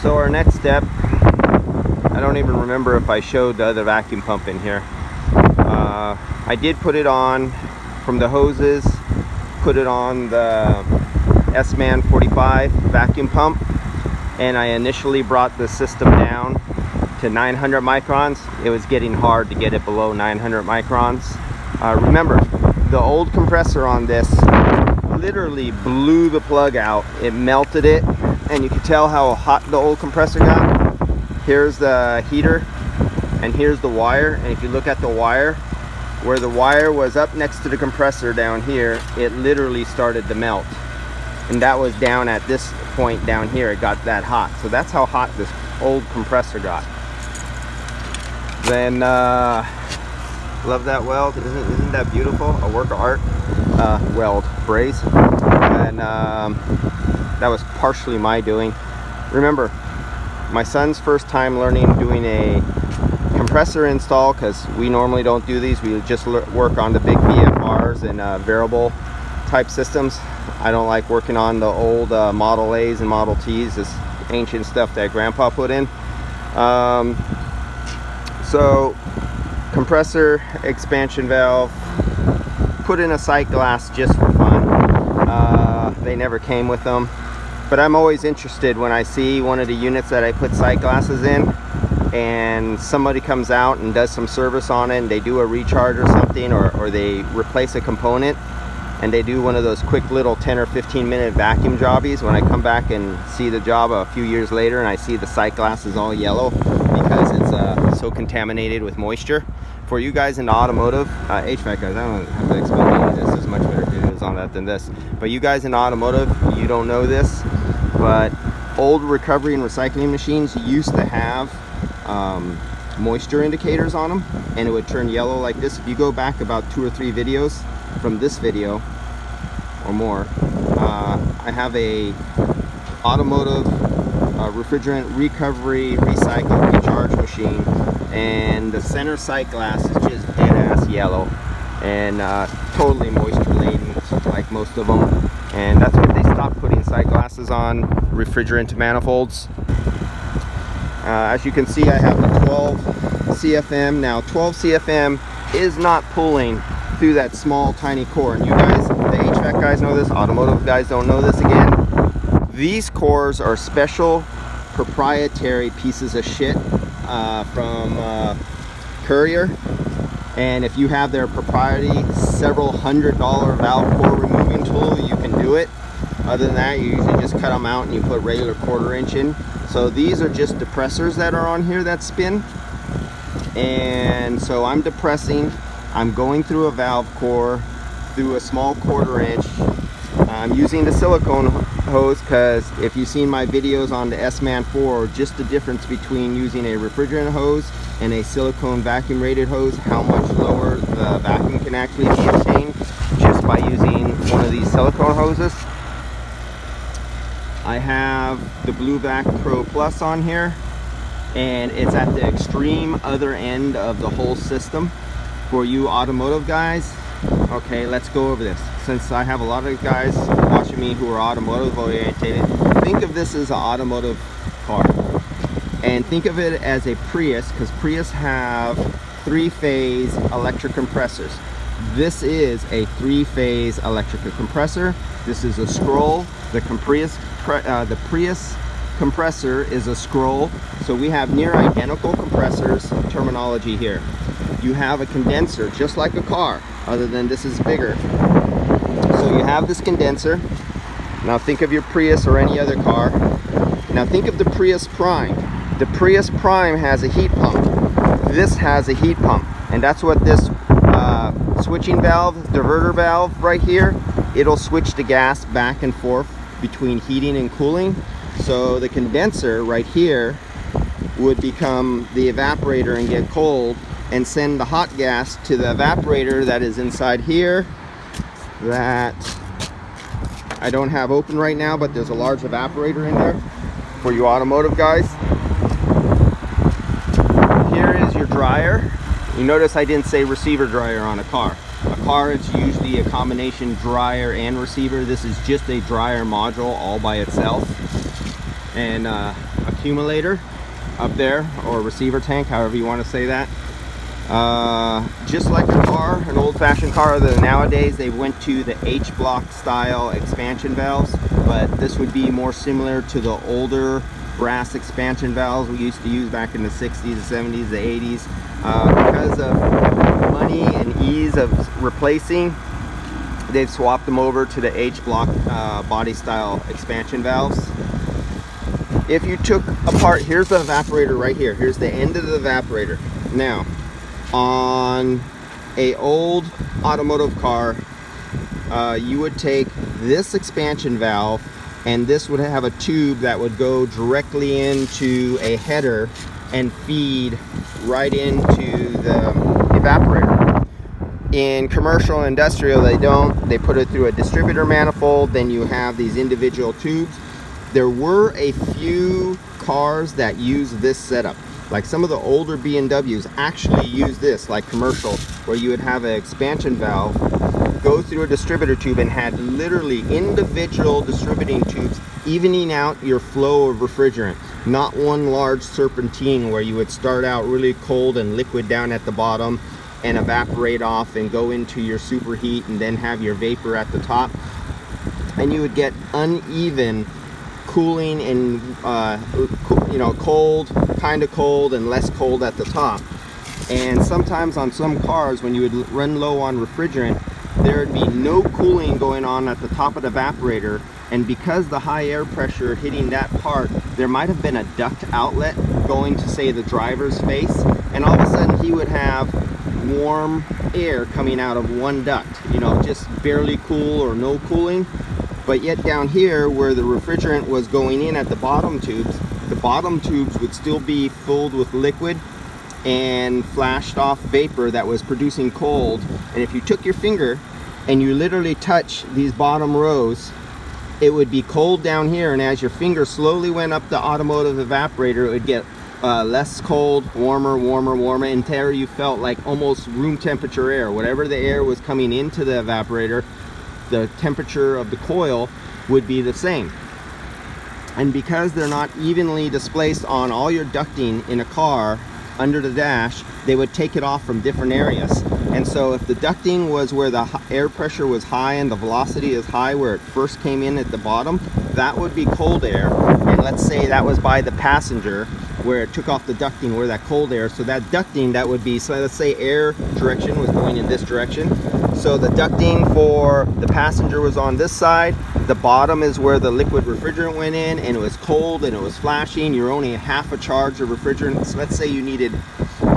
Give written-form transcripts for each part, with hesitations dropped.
So our next step, I don't even remember if I showed the other vacuum pump in here. I did put it on from the hoses, put it on the S-Man 45 vacuum pump, and I initially brought the system down to 900 microns. It was getting hard to get it below 900 microns. Remember, the old compressor on this literally blew the plug out. It melted it, and you can tell how hot the old compressor got. Here's the heater, and here's the wire, and if you look at the wire, where the wire was up next to the compressor down here, it literally started to melt. And that was down at this point down here, it got that hot. So that's how hot this old compressor got. Then, love that weld, isn't that beautiful? A work of art. Weld, braze. And that was partially my doing. Remember, my son's first time doing a compressor install, because we normally don't do these. We just work on the big VFRs and variable type systems. I don't like working on the old Model A's and Model T's, this ancient stuff that Grandpa put in. So compressor, expansion valve, put in a sight glass just for fun. They never came with them, but I'm always interested when I see one of the units that I put sight glasses in and somebody comes out and does some service on it, and they do a recharge or something, or they replace a component, and they do one of those quick little 10 or 15 minute vacuum jobbies. When I come back and see the job a few years later and I see the sight glass is all yellow because it's so contaminated with moisture. For you guys in the automotive, HVAC guys, I don't have to explain any of this. There's much better videos on that than this. But you guys in automotive, you don't know this, but old recovery and recycling machines used to have moisture indicators on them, and it would turn yellow like this. If you go back about 2 or 3 videos from this video or more, I have a automotive refrigerant recovery recycle recharge machine, and the center sight glass is just dead ass yellow and totally moisture laden like most of them, and that's when they stopped putting sight glasses on refrigerant manifolds. As you can see, I have the 12 CFM. Now 12 CFM is not pulling through that small tiny core, and you guys, the HVAC guys know this, automotive guys don't know this again. These cores are special proprietary pieces of shit from Courier, and if you have their proprietary several $100 valve core removing tool, you can do it. Other than that, you usually just cut them out and you put regular 1/4 inch in. So these are just depressors that are on here that spin, and so I'm depressing, I'm going through a valve core through a small 1/4 inch. I'm using the silicone hose because if you've seen my videos on the S-Man 4, just the difference between using a refrigerant hose and a silicone vacuum rated hose, how much lower the vacuum can actually be obtained just by using one of these silicone hoses. I have the Blue Vac Pro Plus on here, and it's at the extreme other end of the whole system. For you automotive guys, okay, let's go over this. Since I have a lot of guys watching me who are automotive oriented, think of this as an automotive car, and think of it as a Prius, because Prius have 3-phase electric compressors. This is a 3-phase electric compressor. This is a scroll. The Prius compressor is a scroll. So we have near identical compressors terminology here. You have a condenser just like a car, other than this is bigger. So you have this condenser. Now think of your Prius or any other car. Now think of the Prius Prime. The Prius Prime has a heat pump. This has a heat pump, and that's what this switching valve, diverter valve right here, it'll switch the gas back and forth between heating and cooling. So the condenser right here would become the evaporator and get cold and send the hot gas to the evaporator that is inside here, that I don't have open right now, but there's a large evaporator in there for you automotive guys. Here is your dryer. You notice I didn't say receiver dryer on a car. A car, it's usually a combination dryer and receiver. This is just a dryer module all by itself. and accumulator up there, or receiver tank, however you want to say that. Just like a car, an old-fashioned car, other than nowadays they went to the H-block style expansion valves, but this would be more similar to the older brass expansion valves we used to use back in the 60s, the 70s, the 80s. Because of money and ease of replacing, they've swapped them over to the H-block body style expansion valves. If you took apart, here's the evaporator right here. Here's the end of the evaporator. Now, on a old automotive car, you would take this expansion valve, and this would have a tube that would go directly into a header and feed right into the evaporator. In commercial and industrial, they don't. They put it through a distributor manifold, then you have these individual tubes. There were a few cars that use this setup. Like some of the older BMWs actually use this, like commercial, where you would have an expansion valve go through a distributor tube and had literally individual distributing tubes evening out your flow of refrigerant. Not one large serpentine where you would start out really cold and liquid down at the bottom and evaporate off and go into your superheat and then have your vapor at the top. And you would get uneven cooling and you know, cold, kind of cold and less cold at the top. And sometimes on some cars, when you would run low on refrigerant, there would be no cooling going on at the top of the evaporator, and because the high air pressure hitting that part, there might have been a duct outlet going to, say, the driver's face, and all of a sudden he would have warm air coming out of one duct, you know, just barely cool or no cooling. But yet down here where the refrigerant was going in at the bottom tubes would still be filled with liquid and flashed off vapor that was producing cold. And if you took your finger and you literally touch these bottom rows, it would be cold down here, and as your finger slowly went up the automotive evaporator, it would get less cold, warmer, warmer, warmer, until you felt like almost room temperature air. Whatever the air was coming into the evaporator, the temperature of the coil would be the same. And because they're not evenly displaced on all your ducting in a car under the dash, they would take it off from different areas. And so if the ducting was where the air pressure was high and the velocity is high where it first came in at the bottom, that would be cold air. And let's say that was by the passenger where it took off the ducting, where that cold air, so that ducting, that would be, so let's say air direction was going in this direction, so the ducting for the passenger was on this side, the bottom is where the liquid refrigerant went in, and it was cold and it was flashing. You're only half a charge of refrigerant. So let's say you needed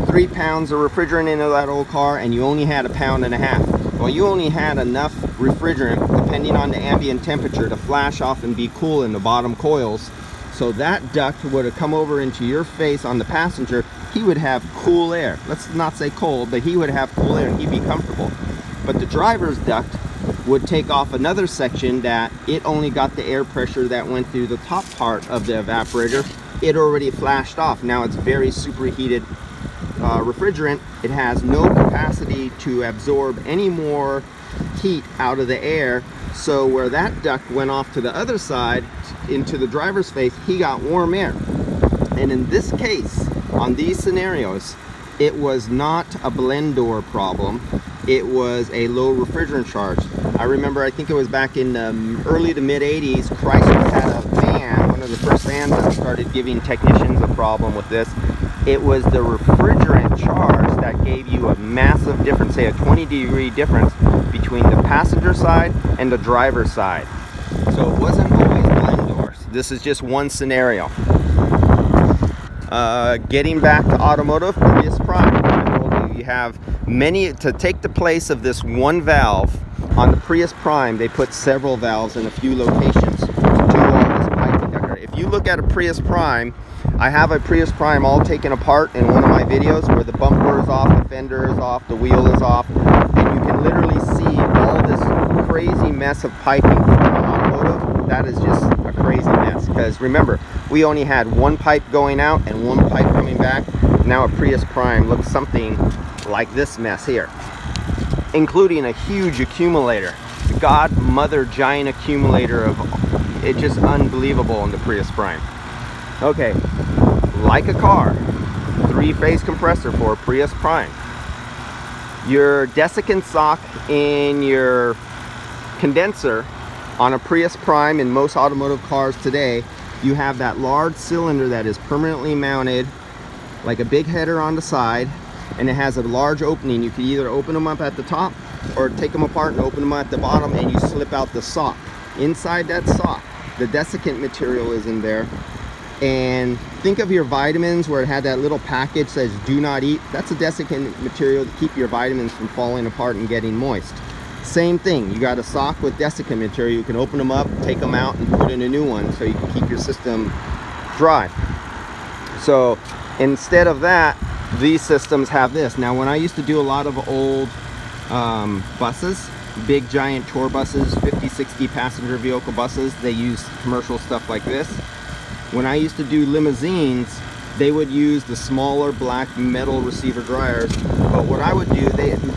3 pounds of refrigerant into that old car and you only had 1.5 pounds. Well, you only had enough refrigerant, depending on the ambient temperature, to flash off and be cool in the bottom coils. So that duct would have come over into your face on the passenger. He would have cool air. Let's not say cold, but he would have cool air and he'd be comfortable. But the driver's duct would take off another section that it only got the air pressure that went through the top part of the evaporator. It already flashed off. Now it's very superheated refrigerant. It has no capacity to absorb any more heat out of the air. So where that duct went off to the other side into the driver's face, he got warm air. And in this case, on these scenarios, it was not a blend door problem. It was a low refrigerant charge. I remember, I think it was back in early to mid 80s, Chrysler had a van, one of the first vans that started giving technicians a problem with this. It was the refrigerant charge that gave you a massive difference, say a 20-degree difference between the passenger side and the driver's side. So it wasn't always blend doors. This is just one scenario. Getting back to automotive, Prius Prime. I told you, you have many, to take the place of this one valve. On the Prius Prime, they put several valves in a few locations to all this pipe conductor. If you look at a Prius Prime, I have a Prius Prime all taken apart in one of my videos where the bumper is off, the fender is off, the wheel is off, and you can literally see all this crazy mess of piping from the automotive. That is just a crazy mess, because remember, we only had one pipe going out and one pipe coming back. Now a Prius Prime looks something like this mess here, including a huge accumulator, godmother giant accumulator of, it's just unbelievable in the Prius Prime. Okay, like a car, 3-phase compressor for a Prius Prime. Your desiccant sock in your condenser on a Prius Prime, in most automotive cars today, you have that large cylinder that is permanently mounted like a big header on the side, and it has a large opening. You can either open them up at the top or take them apart and open them at the bottom, and you slip out the sock. Inside that sock, the desiccant material is in there. And think of your vitamins where it had that little package that says do not eat. That's a desiccant material to keep your vitamins from falling apart and getting moist. Same thing, you got a sock with desiccant material. You can open them up, take them out, and put in a new one so you can keep your system dry. So instead of that, these systems have this. Now, when I used to do a lot of old buses, big giant tour buses, 50, 60 passenger vehicle buses, they use commercial stuff like this. When I used to do limousines, they would use the smaller black metal receiver dryers. But what I would do,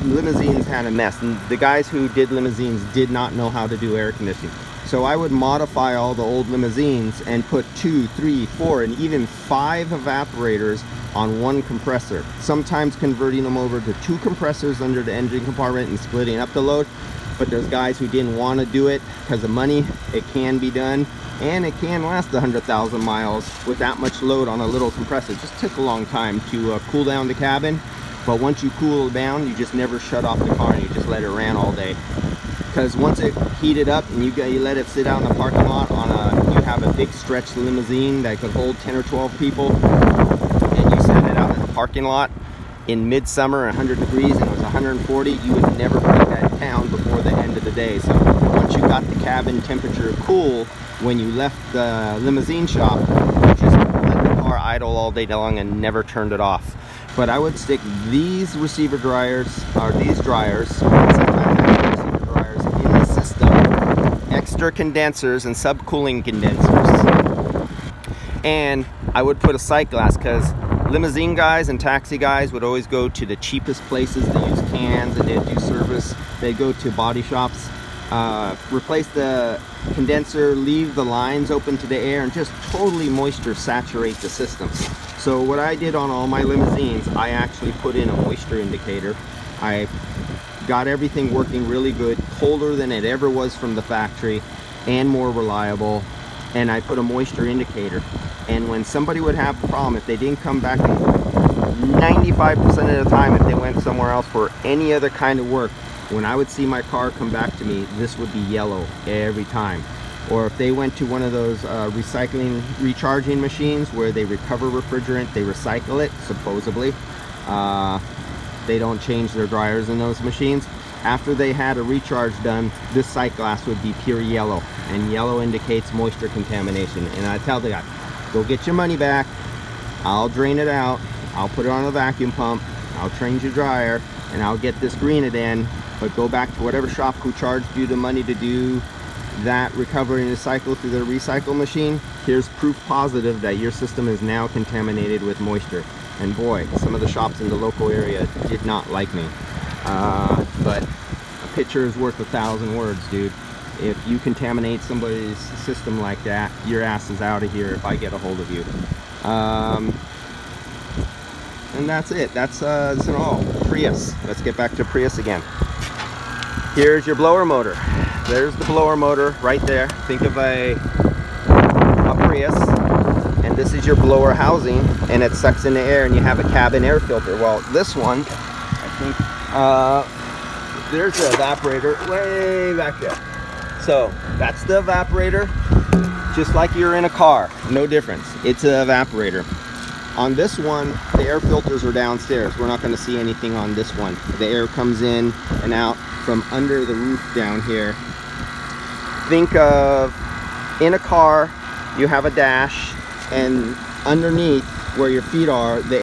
limousines had a mess, and the guys who did limousines did not know how to do air conditioning. So I would modify all the old limousines and put 2, 3, 4, and even 5 evaporators on one compressor, sometimes converting them over to 2 compressors under the engine compartment and splitting up the load. But there's guys who didn't want to do it because of money. It can be done, and it can last 100,000 miles with that much load on a little compressor. It just took a long time to cool down the cabin, but once you cool it down, you just never shut off the car and you just let it run all day. Because once it heated up and you let it sit out in the parking lot you have a big stretch limousine that could hold 10 or 12 people, and you set it out in the parking lot in midsummer, 100 degrees, and it was 140, you would never break that down before the end of the day. So once you got the cabin temperature cool, when you left the limousine shop, you just let the car idle all day long and never turned it off. But I would stick these receiver dryers, or these dryers, sometimes receiver dryers in the system, extra condensers and subcooling condensers. And I would put a sight glass, because limousine guys and taxi guys would always go to the cheapest places. They use cans and they'd do service. They'd go to body shops, replace the condenser, leave the lines open to the air, and just totally moisture saturate the system. So what I did on all my limousines, I actually put in a moisture indicator. I got everything working really good, colder than it ever was from the factory and more reliable. And I put a moisture indicator. And when somebody would have a problem, if they didn't come back, 95% of the time, if they went somewhere else for any other kind of work, when I would see my car come back to me, this would be yellow every time. Or if they went to one of those recharging machines where they recover refrigerant, they recycle it, supposedly. They don't change their dryers in those machines. After they had a recharge done, this sight glass would be pure yellow, and yellow indicates moisture contamination. And I tell the guy, go get your money back, I'll drain it out, I'll put it on a vacuum pump, I'll change your dryer, and I'll get this green again, but go back to whatever shop who charged you the money to do that recovery and recycle through the recycle machine. Here's proof positive that your system is now contaminated with moisture. And boy, some of the shops in the local area did not like me. But a picture is worth 1,000 words, dude. If you contaminate somebody's system like that, your ass is out of here if I get a hold of you. And that's it. That's all. Prius. Let's get back to Prius again. Here's your blower motor. There's the blower motor right there. Think of a Prius, and this is your blower housing, and it sucks in the air, and you have a cabin air filter. Well, this one, I think, there's the evaporator way back there. So that's the evaporator, just like you're in a car, no difference. It's an evaporator. On this one, the air filters are downstairs. We're not going to see anything on this one. The air comes in and out from under the roof down here. Think of, in a car, you have a dash, and underneath where your feet are, the